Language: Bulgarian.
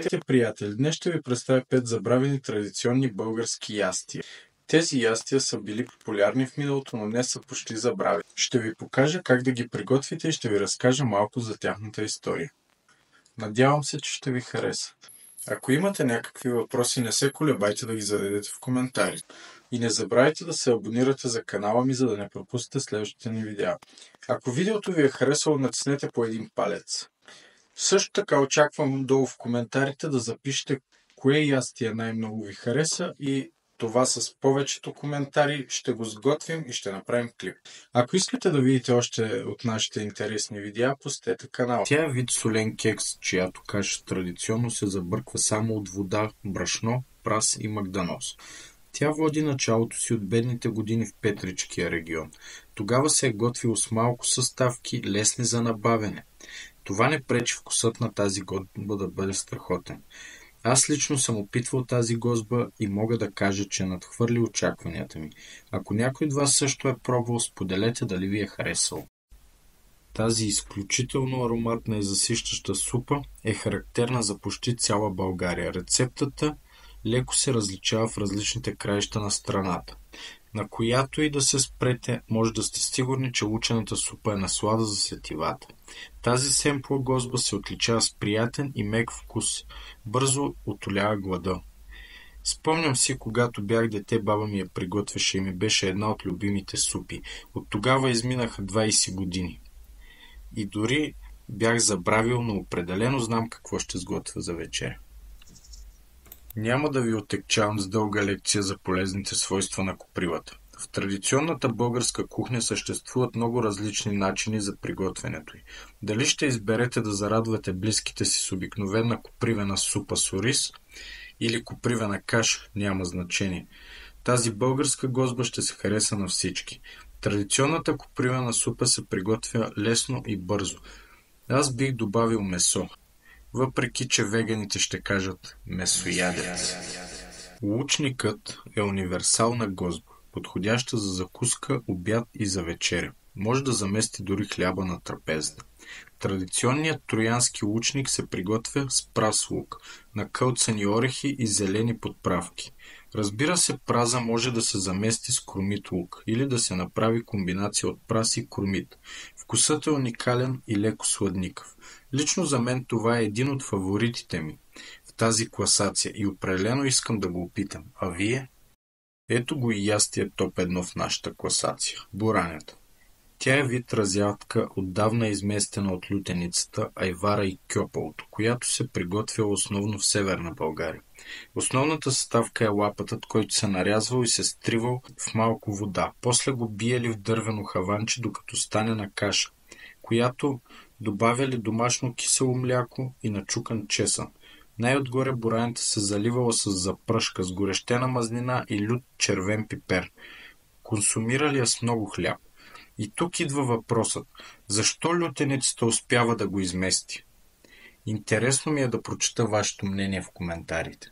Здравейте, приятели! Днес ще ви представя 5 забравени традиционни български ястия. Тези ястия са били популярни в миналото, но днес са почти забравени. Ще ви покажа как да ги приготвите и ще ви разкажа малко за тяхната история. Надявам се, че ще ви харесат. Ако имате някакви въпроси, не се колебайте да ги зададете в коментарите. И не забравяйте да се абонирате за канала ми, за да не пропуснете следващите ни видеа. Ако видеото ви е харесало, натиснете по един палец. Също така очаквам долу в коментарите да запишете кое ястие най-много ви хареса и това с повечето коментари ще го сготвим и ще направим клип. Ако искате да видите още от нашите интересни видеа, посетете канала. Тя е вид солен кекс, чиято каша традиционно се забърква само от вода, брашно, прас и магданоз. Тя води началото си от бедните години в Петричкия регион. Тогава се е готвило с малко съставки, лесни за набавяне. Това не пречи вкусът на тази гозба да бъде страхотен. Аз лично съм опитвал тази гозба и мога да кажа, че надхвърли очакванията ми. Ако някой от вас също е пробвал, споделете дали ви е харесал. Тази изключително ароматна и засищаща супа е характерна за почти цяла България. Рецептата леко се различава в различните краища на страната. На която и да се спрете, може да сте сигурни, че учената супа е наслада за сетивата. Тази семпла гозба се отличава с приятен и мек вкус. Бързо утолява глада. Спомням си, когато бях дете, баба ми я приготвяше и ми беше една от любимите супи. От тогава изминаха 20 години. И дори бях забравил, но определено знам какво ще сготвя за вечер. Няма да ви отекчавам с дълга лекция за полезните свойства на копривата. В традиционната българска кухня съществуват много различни начини за приготвянето й. Дали ще изберете да зарадвате близките си с обикновена копривена супа с ориз или копривена каша, няма значение. Тази българска гозба ще се хареса на всички. Традиционната копривена супа се приготвя лесно и бързо. Аз бих добавил месо. Въпреки че веганите ще кажат месоядец. Лучникът е универсална гозба, подходяща за закуска, обяд и за вечеря. Може да замести дори хляба на трапезата. Традиционният троянски лучник се приготвя с прас лук, накълцани орехи и зелени подправки. Разбира се, праза може да се замести с кромит лук или да се направи комбинация от прас и кромит. Вкусът е уникален и леко сладникав. Лично за мен това е един от фаворитите ми в тази класация и определено искам да го опитам. А вие? Ето го и ястие топ 1 в нашата класация – буранята. Тя е вид разядка, отдавна изместена от лютеницата, айвара и кьопалото, която се приготвя основно в Северна България. Основната съставка е лапатът, който се нарязвал и се стривал в малко вода. После го биели в дървено хаванче, докато стане на каша, която добавяли домашно кисело мляко и начукан чесън. Най-отгоре буранята се заливала с запръшка, с горещена мазнина и лют червен пипер. Консумирали я с много хляб. И тук идва въпросът, защо лютеницата успява да го измести? Интересно ми е да прочета вашето мнение в коментарите.